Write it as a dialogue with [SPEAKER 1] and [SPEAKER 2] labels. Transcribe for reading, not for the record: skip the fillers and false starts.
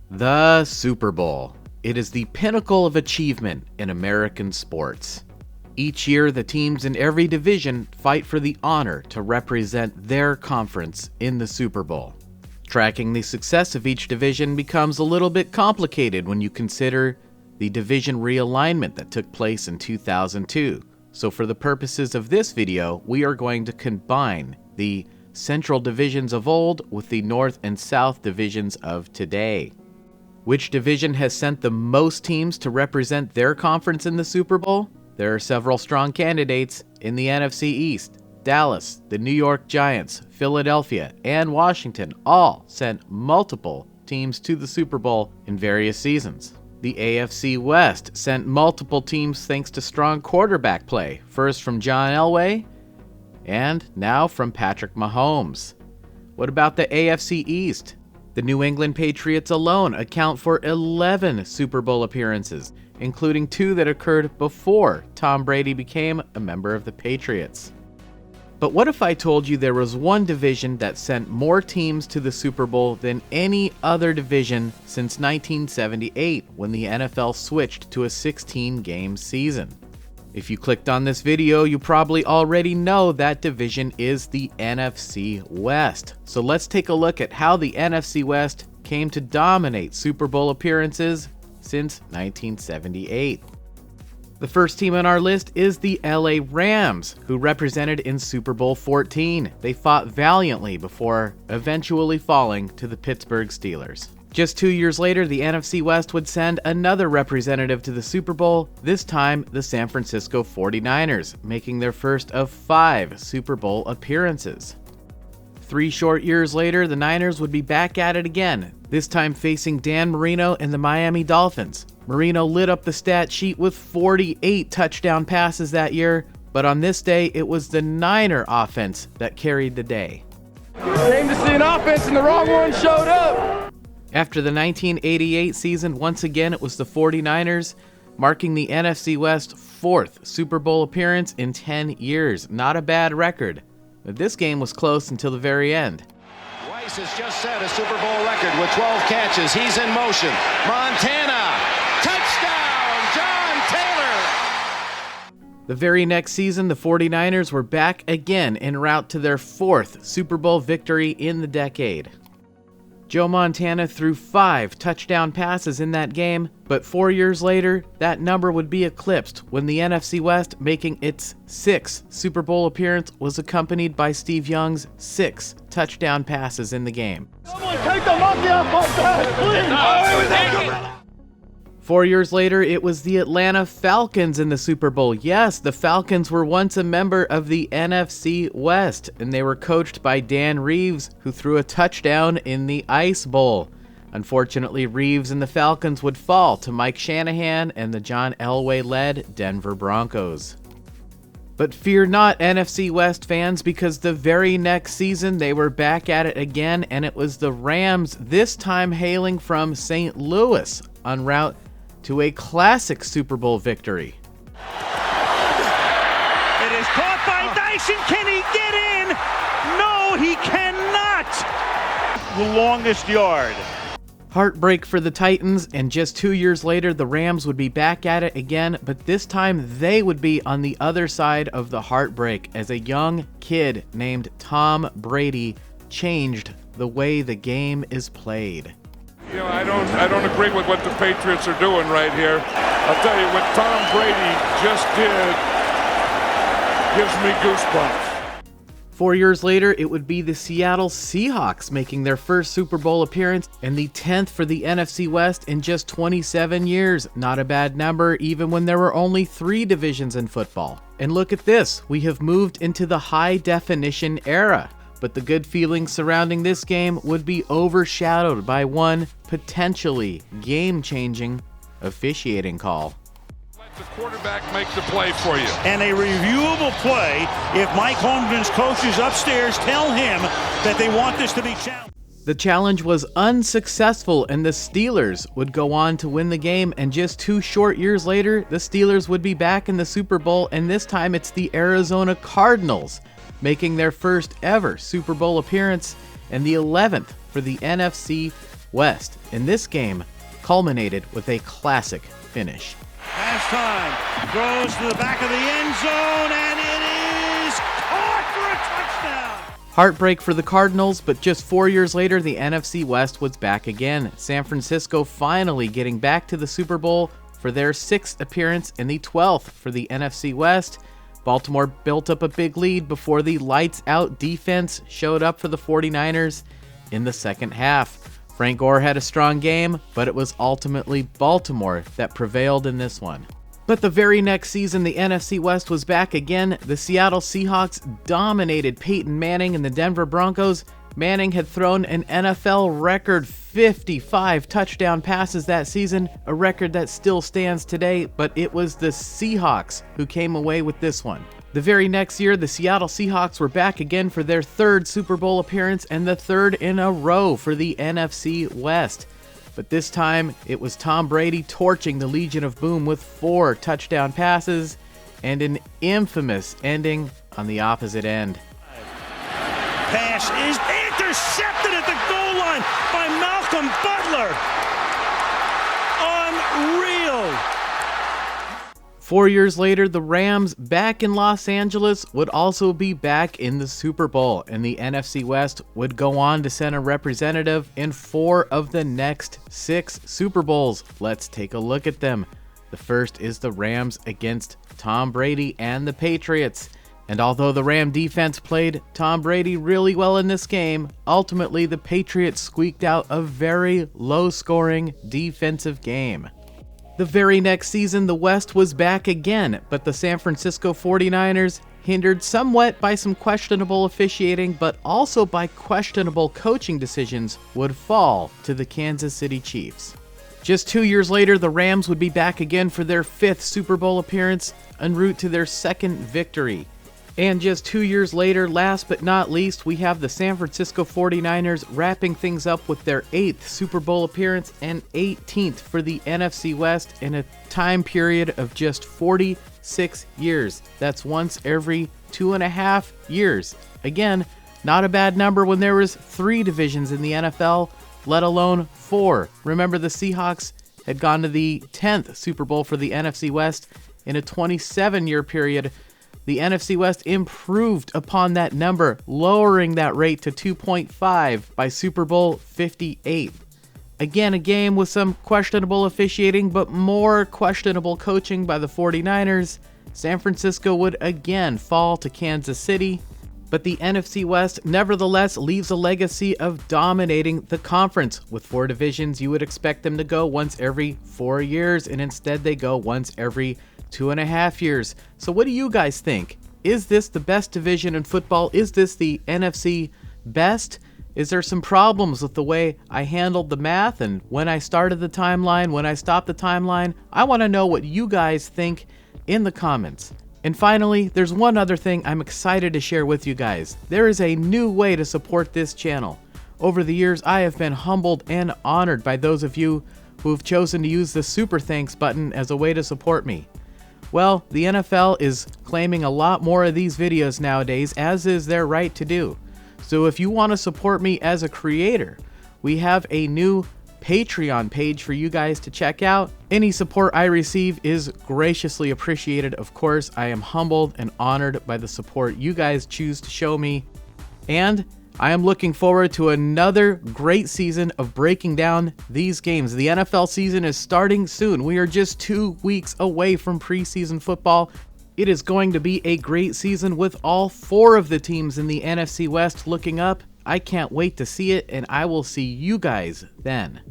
[SPEAKER 1] The Super Bowl. It is the pinnacle of achievement in American sports. Each year, the teams in every division fight for the honor to represent their conference in the Super Bowl. Tracking the success of each division becomes a little bit complicated when you consider the division realignment that took place in 2002. So for the purposes of this video, we are going to combine the Central divisions of old with the North and South divisions of today. Which division has sent the most teams to represent their conference in the Super Bowl? There are several strong candidates in the NFC East. Dallas, the New York Giants, Philadelphia, and Washington all sent multiple teams to the Super Bowl in various seasons. The AFC West sent multiple teams thanks to strong quarterback play, first from John Elway and now from Patrick Mahomes. What about the AFC East? The New England Patriots alone account for 11 Super Bowl appearances, including 2 that occurred before Tom Brady became a member of the Patriots. But what if I told you there was one division that sent more teams to the Super Bowl than any other division since 1978, when the NFL switched to a 16-game season? If you clicked on this video, you probably already know that division is the NFC West. So let's take a look at how the NFC West came to dominate Super Bowl appearances since 1978. The first team on our list is the LA Rams, who represented in Super Bowl 14. They fought valiantly before eventually falling to the Pittsburgh Steelers. Just 2 years later, the NFC West would send another representative to the Super Bowl, this time the San Francisco 49ers, making their first of 5 Super Bowl appearances. 3 short years later, the Niners would be back at it again, this time facing Dan Marino and the Miami Dolphins. Marino lit up the stat sheet with 48 touchdown passes that year, but on this day, it was the Niner offense that carried the day.
[SPEAKER 2] Came to see an offense and the wrong one showed up.
[SPEAKER 1] After the 1988 season, once again it was the 49ers, marking the NFC West's 4th Super Bowl appearance in 10 years. Not a bad record, but this game was close until the very end.
[SPEAKER 3] Weiss has just set a Super Bowl record with 12 catches. He's in motion. Montana, touchdown, John Taylor!
[SPEAKER 1] The very next season, the 49ers were back again en route to their 4th Super Bowl victory in the decade. Joe Montana threw 5 touchdown passes in that game, but 4 years later, that number would be eclipsed when the NFC West, making its 6th Super Bowl appearance, was accompanied by Steve Young's 6 touchdown passes in the game.
[SPEAKER 2] Someone take the monkey off my back, please!
[SPEAKER 1] 4 years later, it was the Atlanta Falcons in the Super Bowl. Yes, the Falcons were once a member of the NFC West, and they were coached by Dan Reeves, who threw a touchdown in the Ice Bowl. Unfortunately, Reeves and the Falcons would fall to Mike Shanahan and the John Elway-led Denver Broncos. But fear not, NFC West fans, because the very next season they were back at it again, and it was the Rams, this time hailing from St. Louis, en route to a classic Super Bowl victory.
[SPEAKER 4] It is caught by Dyson. Can he get in? No, he cannot. The longest yard.
[SPEAKER 1] Heartbreak for the Titans, and just 2 years later, the Rams would be back at it again, but this time they would be on the other side of the heartbreak as a young kid named Tom Brady changed the way the game is played.
[SPEAKER 5] You know, I don't agree with what the Patriots are doing right here. I'll tell you, what Tom Brady just did gives me goosebumps.
[SPEAKER 1] 4 years later, it would be the Seattle Seahawks making their first Super Bowl appearance and the 10th for the NFC West in just 27 years. Not a bad number, even when there were only 3 divisions in football. And look at this, we have moved into the high-definition era. But the good feelings surrounding this game would be overshadowed by one potentially game-changing officiating call.
[SPEAKER 5] Let the quarterback make the play for you.
[SPEAKER 4] And a reviewable play if Mike Holmgren's coaches upstairs tell him that they want this to be challenged.
[SPEAKER 1] The challenge was unsuccessful, and the Steelers would go on to win the game, and just 2 short years later, the Steelers would be back in the Super Bowl, and this time it's the Arizona Cardinals making their first ever Super Bowl appearance and the 11th for the NFC West, and this game culminated with a classic finish.
[SPEAKER 4] Pass time, throws to the back of the end zone, and it is caught for a touchdown.
[SPEAKER 1] Heartbreak for the Cardinals, but just 4 years later, the NFC West was back again. San Francisco finally getting back to the Super Bowl for their 6th appearance and the 12th for the NFC West. Baltimore built up a big lead before the lights-out defense showed up for the 49ers in the second half. Frank Gore had a strong game, but it was ultimately Baltimore that prevailed in this one. But the very next season, the NFC West was back again. The Seattle Seahawks dominated Peyton Manning and the Denver Broncos. Manning had thrown an NFL record 55 touchdown passes that season, a record that still stands today, but it was the Seahawks who came away with this one. The very next year, the Seattle Seahawks were back again for their 3rd Super Bowl appearance and the 3rd in a row for the NFC West. But this time, it was Tom Brady torching the Legion of Boom with 4 touchdown passes and an infamous ending on the opposite end.
[SPEAKER 4] Pass is intercepted at the goal line by Malcolm Butler. Unreal.
[SPEAKER 1] 4 years later, the Rams, back in Los Angeles, would also be back in the Super Bowl, and the NFC West would go on to send a representative in 4 of the next 6 Super Bowls. Let's take a look at them. The first is the Rams against Tom Brady and the Patriots. And although the Ram defense played Tom Brady really well in this game, ultimately the Patriots squeaked out a very low-scoring defensive game. The very next season, the West was back again, but the San Francisco 49ers, hindered somewhat by some questionable officiating, but also by questionable coaching decisions, would fall to the Kansas City Chiefs. Just 2 years later, the Rams would be back again for their 5th Super Bowl appearance, en route to their 2nd victory. And just 2 years later, last but not least, we have the San Francisco 49ers wrapping things up with their 8th Super Bowl appearance and 18th for the NFC West in a time period of just 46 years. That's once every 2.5 years. Again, not a bad number when there was 3 divisions in the NFL, let alone 4. Remember, the Seahawks had gone to the 10th Super Bowl for the NFC West in a 27-year period. The NFC West improved upon that number, lowering that rate to 2.5 by Super Bowl 58. Again, a game with some questionable officiating, but more questionable coaching by the 49ers. San Francisco would again fall to Kansas City, but the NFC West nevertheless leaves a legacy of dominating the conference. With 4 divisions, you would expect them to go once every 4 years, and instead they go once every 2.5 years. So what do you guys think? Is this the best division in football? Is this the NFC best? Is there some problems with the way I handled the math and when I started the timeline, when I stopped the timeline? I want to know what you guys think in the comments. And finally, there's one other thing I'm excited to share with you guys. There is a new way to support this channel. Over the years, I have been humbled and honored by those of you who've chosen to use the Super Thanks button as a way to support me. Well, the NFL is claiming a lot more of these videos nowadays, as is their right to do. So if you want to support me as a creator, we have a new Patreon page for you guys to check out. Any support I receive is graciously appreciated. Of course, I am humbled and honored by the support you guys choose to show me. And I am looking forward to another great season of breaking down these games. The NFL season is starting soon. We are just 2 weeks away from preseason football. It is going to be a great season with all 4 of the teams in the NFC West looking up. I can't wait to see it, and I will see you guys then.